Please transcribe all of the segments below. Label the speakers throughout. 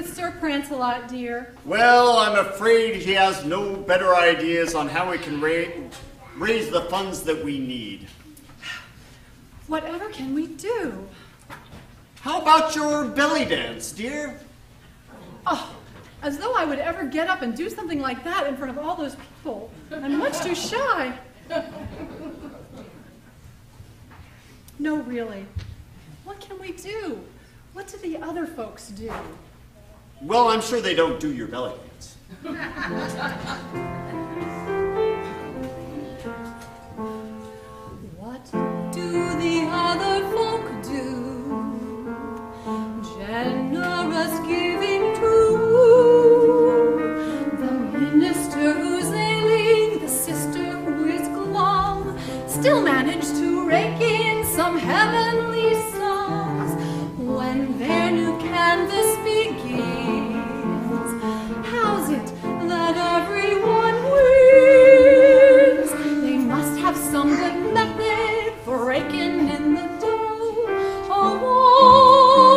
Speaker 1: good Sir CareALot, dear?
Speaker 2: Well, I'm afraid he has no better ideas on how we can raise the funds that we need.
Speaker 1: Whatever can we do?
Speaker 2: How about your belly dance, dear?
Speaker 1: Oh, as though I would ever get up and do something like that in front of all those people. I'm much too shy. No, really. What can we do? What do the other folks do?
Speaker 2: Well, I'm sure they don't do your belly dance.
Speaker 1: What do the other folk do? Generous giving to the minister who's ailing, the sister who is glum, still manage to rake in some heavenly songs when their new canvas begins. How's it that everyone wins? They must have some good method for raking in the dough. Oh,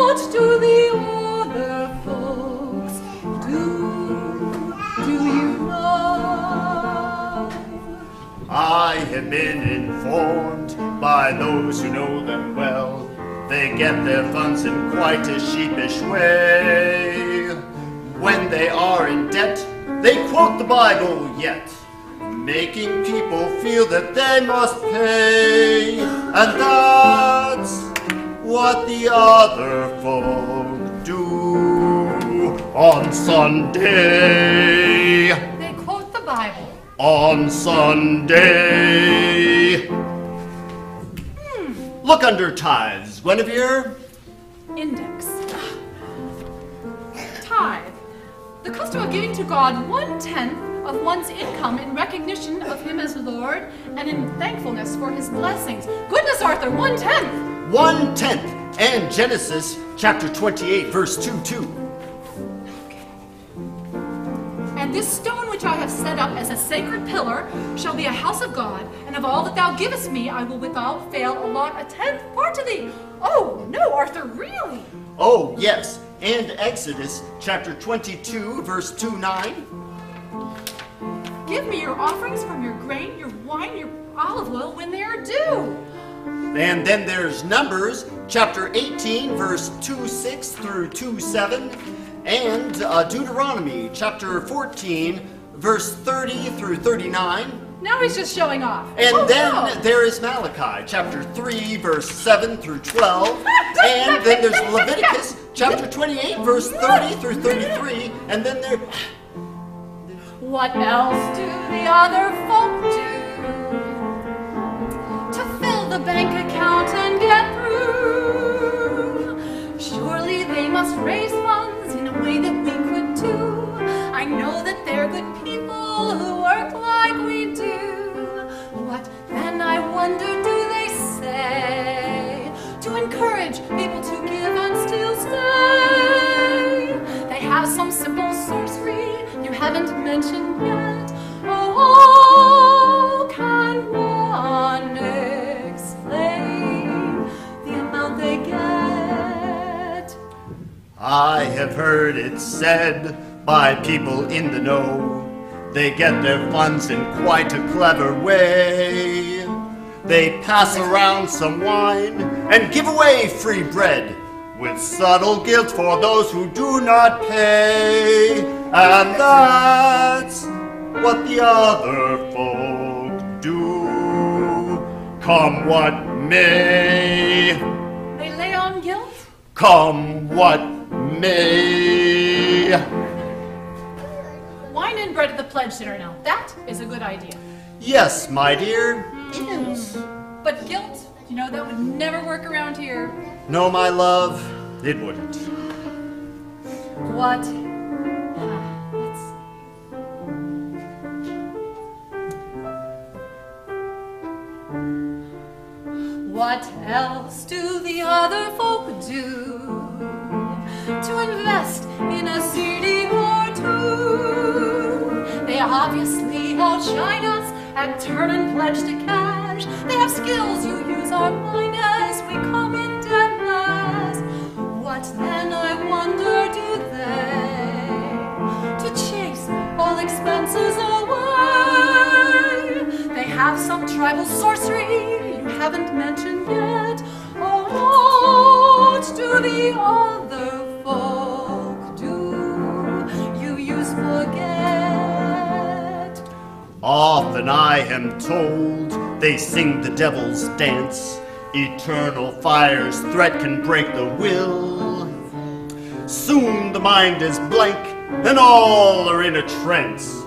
Speaker 1: what do the other folks do? Do you know?
Speaker 2: I have been informed by those who know them well. They get their funds in quite a sheepish way. When they are in debt, they quote the Bible yet, making people feel that they must pay. And that's what the other folk do on Sunday.
Speaker 1: They quote the Bible.
Speaker 2: On Sunday. Look under tithes, Guinevere.
Speaker 1: Index. Tithe. The custom of giving to God 1/10 of one's income in recognition of Him as Lord and in thankfulness for His blessings. Goodness, Arthur, 1/10.
Speaker 2: 1/10. And Genesis chapter 28, verse 2:2.
Speaker 1: And this stone which I have set up as a sacred pillar shall be a house of God, and of all that thou givest me I will without fail allot a 10th part to thee. Oh, no, Arthur, really?
Speaker 2: Oh, yes. And Exodus chapter 22, verse 2:9.
Speaker 1: Give me your offerings from your grain, your wine, your olive oil when they are due.
Speaker 2: And then there's Numbers chapter 18, verse 2:6 through 2:7. And Deuteronomy chapter 14, verse 30 through 39.
Speaker 1: Now he's just showing off.
Speaker 2: And then there is Malachi chapter 3, verse 7 through 12. And then there's Leviticus chapter 28, verse 30 through 33. And then there...
Speaker 1: What else do the other folk do to fill the bank account and get through? Surely they must raise funds in a way that we could too. I know that they're good people who work like we do. What then, I wonder, do they say to encourage people to give and still stay? They have some simple sorcery you haven't mentioned yet. Oh, can one explain the amount they get?
Speaker 2: I have heard it said by people in the know, they get their funds in quite a clever way. They pass around some wine and give away free bread with subtle guilt for those who do not pay. And that's what the other folk do, come what may.
Speaker 1: They lay on guilt?
Speaker 2: Come what may.
Speaker 1: Wine and bread at the pledge dinner now. That is a good idea.
Speaker 2: Yes, my dear, it is.
Speaker 1: But guilt, you know, that would never work around here.
Speaker 2: No, my love, it wouldn't.
Speaker 1: What? What else do the other folk do to invest in a CD or two? They obviously outshine us at turn and pledge to cash. They have skills you use our mind as we come in debt last. What then, I wonder, do they have some tribal sorcery you haven't mentioned yet. What do the other folk do? You use forget.
Speaker 2: Often I am told they sing the devil's dance. Eternal fire's threat can break the will. Soon the mind is blank and all are in a trance,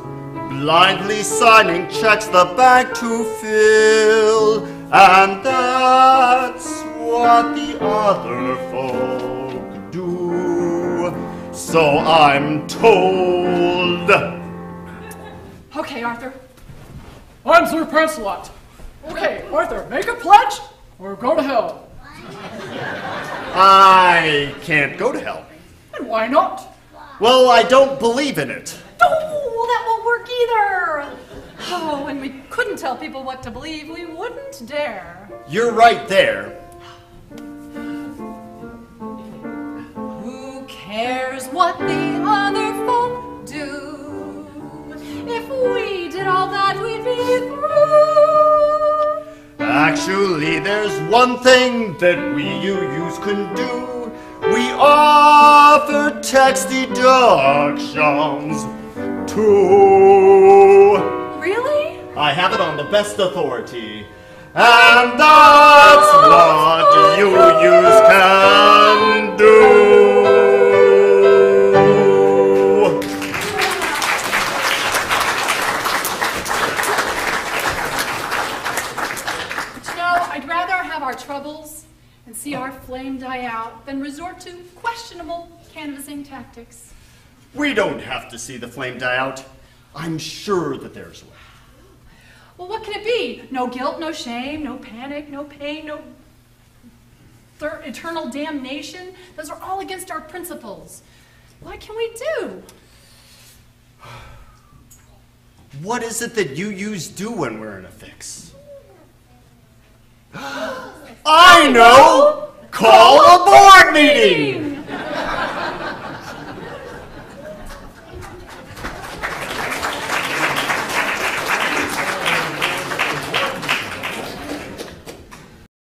Speaker 2: blindly signing checks the bank to fill. And that's what the other folk do, so I'm told.
Speaker 1: Okay, Arthur.
Speaker 3: I'm Sir CareALot. Okay, Arthur, make a pledge or go to hell.
Speaker 2: I can't go to hell.
Speaker 3: And why not?
Speaker 2: Well, I don't believe in it.
Speaker 1: Oh, that won't work either. Oh, when we couldn't tell people what to believe, we wouldn't dare.
Speaker 2: You're right there.
Speaker 1: Who cares what the other folk do? If we did all that, we'd be through.
Speaker 2: Actually, there's one thing that we UUs can do. We offer text deductions too.
Speaker 1: Really?
Speaker 2: I have it on the best authority. And that's what UUs can do.
Speaker 1: I'd rather have our troubles and see our flame die out than resort to questionable canvassing tactics.
Speaker 2: We don't have to see the flame die out. I'm sure that there's a way.
Speaker 1: Well, what can it be? No guilt, no shame, no panic, no pain, no eternal damnation? Those are all against our principles. What can we do?
Speaker 2: What is it that UUs do when we're in a fix? I know! Call a board meeting!